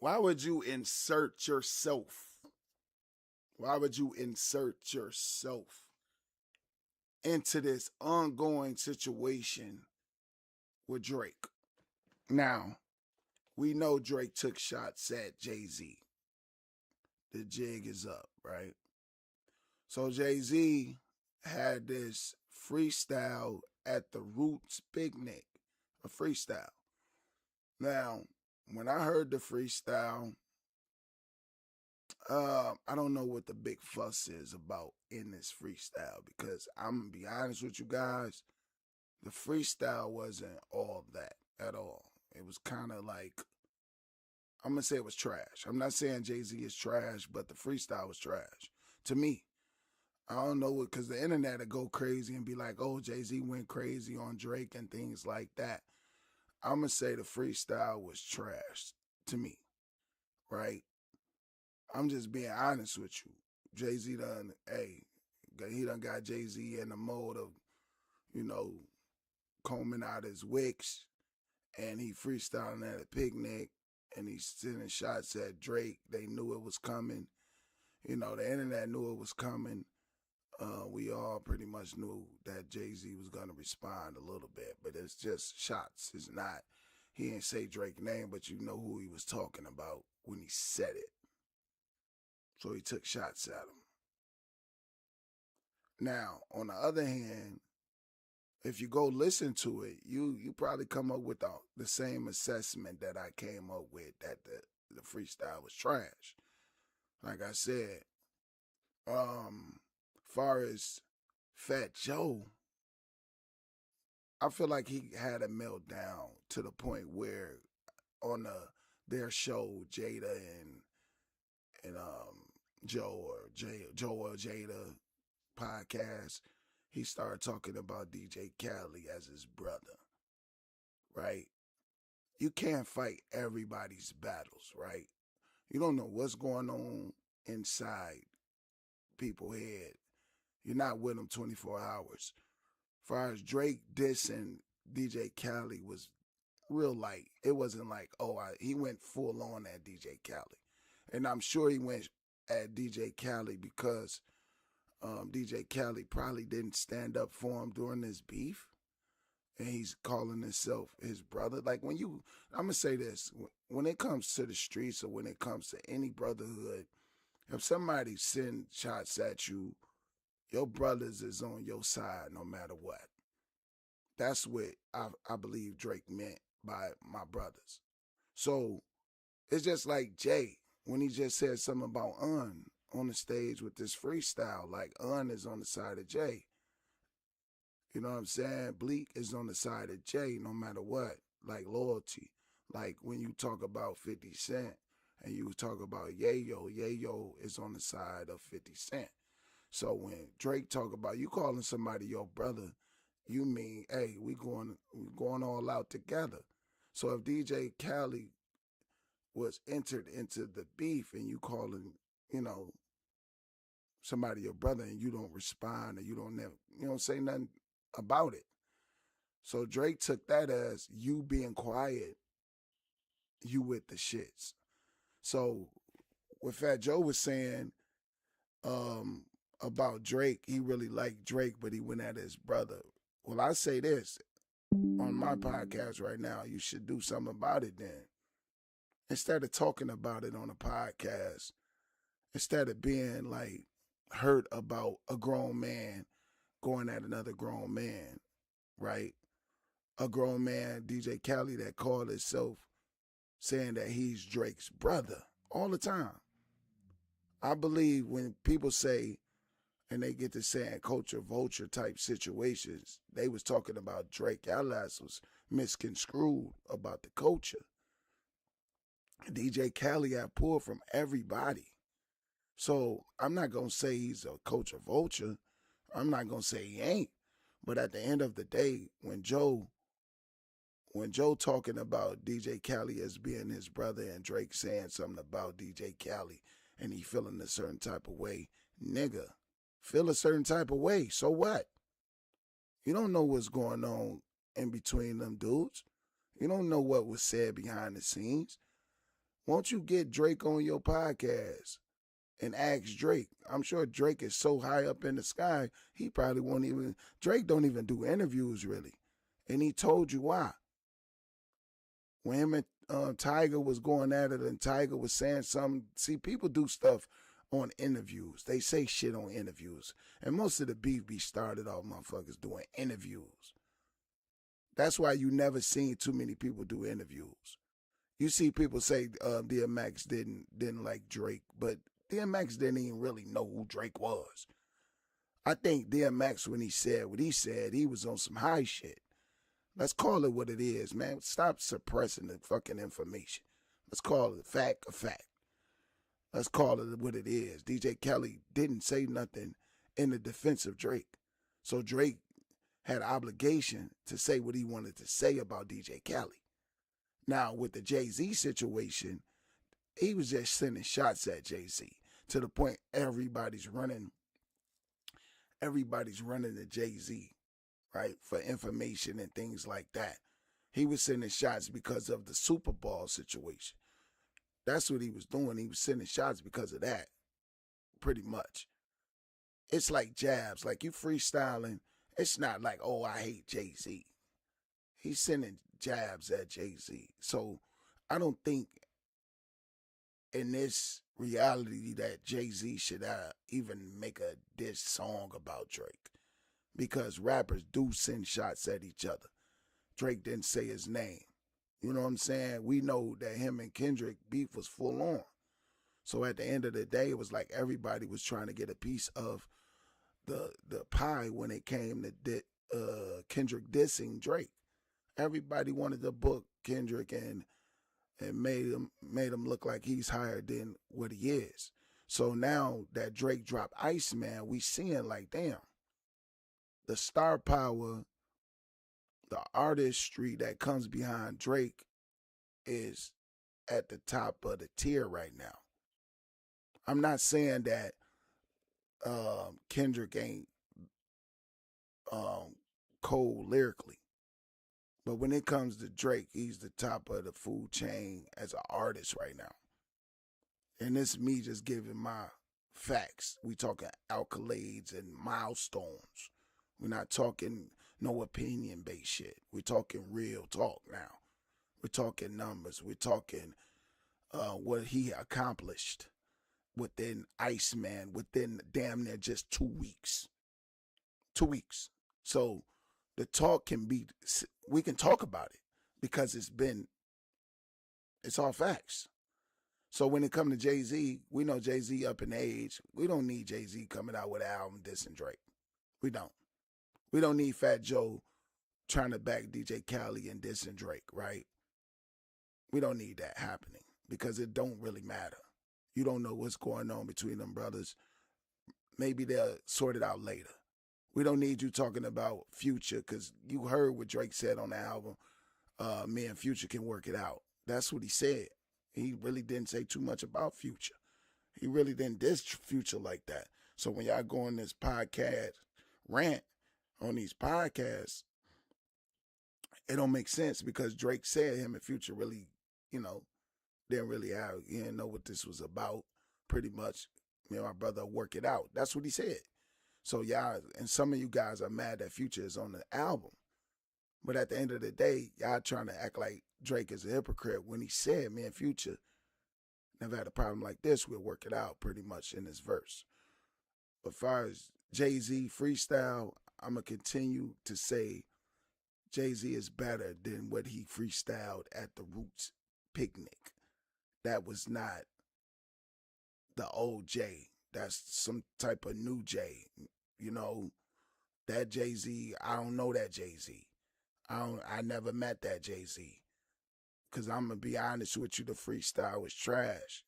Why would you insert yourself? Why would you insert yourself into this ongoing situation with Drake? Now, we know Drake took shots at Jay-Z. The jig is up, right? So Jay-Z had this freestyle at the Roots picnic, a freestyle. Now, when I heard the freestyle, I don't know what the big fuss is about in this freestyle, because I'm going to be honest with you guys, the freestyle wasn't all that at all. It was kind of like, I'm going to say it was trash. I'm not saying Jay-Z is trash, but the freestyle was trash to me. I don't know what, because the internet would go crazy and be like, oh, Jay-Z went crazy on Drake and things like that. I'm going to say the freestyle was trash to me, right? I'm just being honest with you. Jay-Z he done got Jay-Z in the mode of, combing out his wicks, and he freestyling at a picnic, and he's sending shots at Drake. They knew it was coming. The internet knew it was coming. We all pretty much knew that Jay-Z was going to respond a little bit, but it's just shots. It's not, he didn't say Drake's name, but you know who he was talking about when he said it. So he took shots at him. Now, on the other hand, if you go listen to it, you probably come up with the same assessment that I came up with, that the freestyle was trash. Like I said, far as Fat Joe, I feel like he had a meltdown to the point where on their show, Jada and Joe or Jada podcast, he started talking about DJ Khaled as his brother, right? You can't fight everybody's battles, right? You don't know what's going on inside people's head. You're not with them 24 hours. As far as Drake dissing DJ Khaled was real light. It wasn't like, he went full on at DJ Khaled. And I'm sure he went at DJ Khaled because DJ Khaled probably didn't stand up for him during this beef. And he's calling himself his brother. Like I'm going to say this, when it comes to the streets or when it comes to any brotherhood, if somebody sends shots at you, your brothers is on your side no matter what. That's what I believe Drake meant by my brothers. So it's just like Jay, when he just said something about on the stage with this freestyle, like is on the side of Jay. You know what I'm saying? Bleak is on the side of Jay no matter what, like loyalty. Like when you talk about 50 Cent and you talk about Yayo is on the side of 50 Cent. So when Drake talk about you calling somebody your brother, you mean, hey, we going all out together. So if DJ Khaled was entered into the beef and you calling, somebody your brother and you don't respond or you don't say nothing about it. So Drake took that as you being quiet, you with the shits. So what Fat Joe was saying, about Drake, he really liked Drake, but he went at his brother. Well, I say this on my podcast right now, you should do something about it then. Instead of talking about it on a podcast, instead of being like hurt about a grown man going at another grown man, right? A grown man, DJ Khaled, that called himself saying that he's Drake's brother all the time. I believe when people say, and they get to saying culture vulture type situations, they was talking about Drake. Y'all ass was misconstrued about the culture. DJ Khaled got pulled from everybody. So I'm not going to say he's a culture vulture. I'm not going to say he ain't. But at the end of the day, when Joe talking about DJ Khaled as being his brother and Drake saying something about DJ Khaled and he feeling a certain type of way, nigga, feel a certain type of way. So what? You don't know what's going on in between them dudes. You don't know what was said behind the scenes. Won't you get Drake on your podcast and ask Drake? I'm sure Drake is so high up in the sky, he probably won't even, Drake don't even do interviews really. And he told you why. When him and Tiger was going at it and Tiger was saying something, see, people do stuff on interviews. They say shit on interviews. And most of the beef be started off motherfuckers doing interviews. That's why you never seen too many people do interviews. You see people say DMX didn't like Drake, but DMX didn't even really know who Drake was. I think DMX, when he said what he said, he was on some high shit. Let's call it what it is, man. Stop suppressing the fucking information. Let's call it fact a fact. Let's call it what it is. DJ Khaled didn't say nothing in the defense of Drake. So Drake had obligation to say what he wanted to say about DJ Khaled. Now, with the Jay-Z situation, he was just sending shots at Jay-Z to the point everybody's running to Jay-Z, right, for information and things like that. He was sending shots because of the Super Bowl situation. That's what he was doing. He was sending shots because of that, pretty much. It's like jabs. Like, you freestyling, it's not like, oh, I hate Jay-Z. He's sending jabs at Jay-Z. So I don't think in this reality that Jay-Z should even make a diss song about Drake, because rappers do send shots at each other. Drake didn't say his name. You know what I'm saying? We know that him and Kendrick beef was full on. So at the end of the day, it was like everybody was trying to get a piece of the pie when it came to Kendrick dissing Drake. Everybody wanted to book Kendrick and made him look like he's higher than what he is. So now that Drake dropped Iceman, we seeing like, damn, the star power, the artistry that comes behind Drake is at the top of the tier right now. I'm not saying that Kendrick ain't cold lyrically, but when it comes to Drake, he's the top of the food chain as an artist right now. And this is me just giving my facts. We talking accolades and milestones. We're not talking no opinion-based shit. We're talking real talk now. We're talking numbers. We're talking what he accomplished within Iceman, within damn near just 2 weeks. 2 weeks. So the talk can be, we can talk about it because it's all facts. So when it comes to Jay-Z, we know Jay-Z up in age. We don't need Jay-Z coming out with an album dissing Drake. We don't. We don't need Fat Joe trying to back DJ Khaled and dissing Drake, right? We don't need that happening because it don't really matter. You don't know what's going on between them brothers. Maybe they'll sort it out later. We don't need you talking about Future because you heard what Drake said on the album. Me and Future can work it out. That's what he said. He really didn't say too much about Future. He really didn't diss Future like that. So when y'all go on this podcast rant on these podcasts, it don't make sense because Drake said him and Future really, didn't really he didn't know what this was about. Pretty much, my brother work it out. That's what he said. So y'all, and some of you guys are mad that Future is on the album. But at the end of the day, y'all trying to act like Drake is a hypocrite when he said, me and Future never had a problem like this. We'll work it out pretty much in this verse. But as far as Jay-Z freestyle, I'm going to continue to say Jay-Z is better than what he freestyled at the Roots picnic. That was not the old Jay. That's some type of new Jay. That Jay-Z, I don't know that Jay-Z. I never met that Jay-Z. Because I'm going to be honest with you, the freestyle was trash.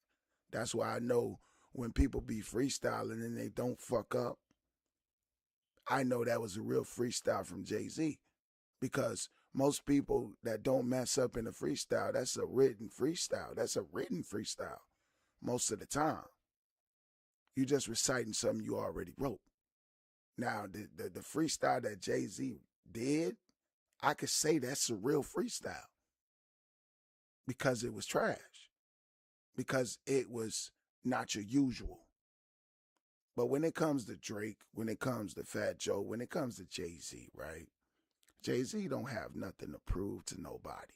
That's why I know when people be freestyling and they don't fuck up, I know that was a real freestyle from Jay-Z. Because most people that don't mess up in a freestyle, that's a written freestyle. That's a written freestyle most of the time. You just reciting something you already wrote. Now, the freestyle that Jay-Z did, I could say that's a real freestyle because it was trash. because it was not your usual. But when it comes to Drake, when it comes to Fat Joe, when it comes to Jay-Z, right? Jay-Z don't have nothing to prove to nobody.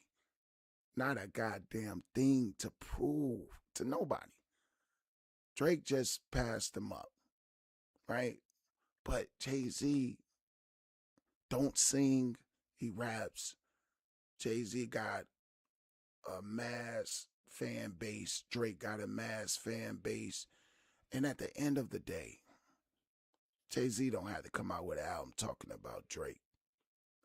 Not a goddamn thing to prove to nobody. Drake just passed him up, right? But Jay-Z don't sing, he raps. Jay-Z got a mass fan base. Drake got a mass fan base. And at the end of the day, Jay-Z don't have to come out with an album talking about Drake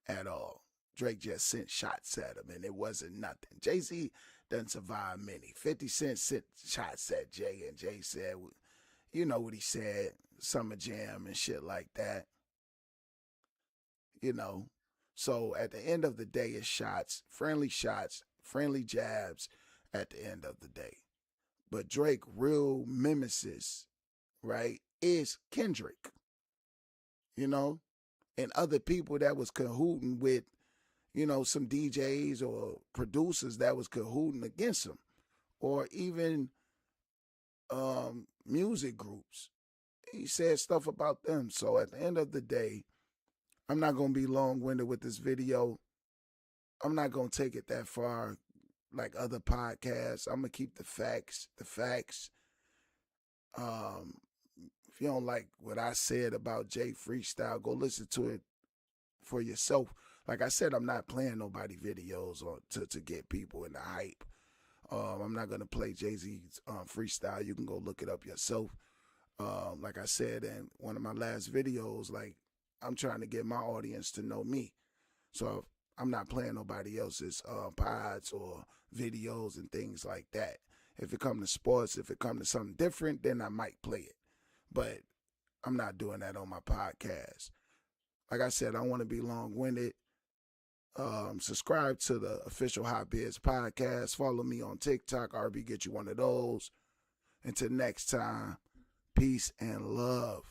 at all. Drake just sent shots at him, and it wasn't nothing. Jay-Z doesn't survive many. 50 Cent sent shots at Jay, and Jay said, you know what he said, Summer Jam and shit like that. You know, so at the end of the day, it's shots, friendly jabs at the end of the day. But Drake, real mimesis, right, is Kendrick, you know, and other people that was cahooting with, you know, some DJs or producers that was cahooting against him, or even music groups. He said stuff about them. So at the end of the day, I'm not going to be long-winded with this video. I'm not going to take it that far like other podcasts. I'm going to keep the facts. If you don't like what I said about Jay Freestyle, go listen to it for yourself. Like I said, I'm not playing nobody videos or to get people in the hype. I'm not going to play Jay-Z's freestyle. You can go look it up yourself. Like I said in one of my last videos, like, I'm trying to get my audience to know me. So I'm not playing nobody else's pods or videos and things like that. If it comes to sports, if it comes to something different, then I might play it. But I'm not doing that on my podcast. Like I said, I want to be long-winded. Subscribe to the official Rbee Podcast. Follow me on TikTok. Rbee, get you one of those. Until next time, peace and love.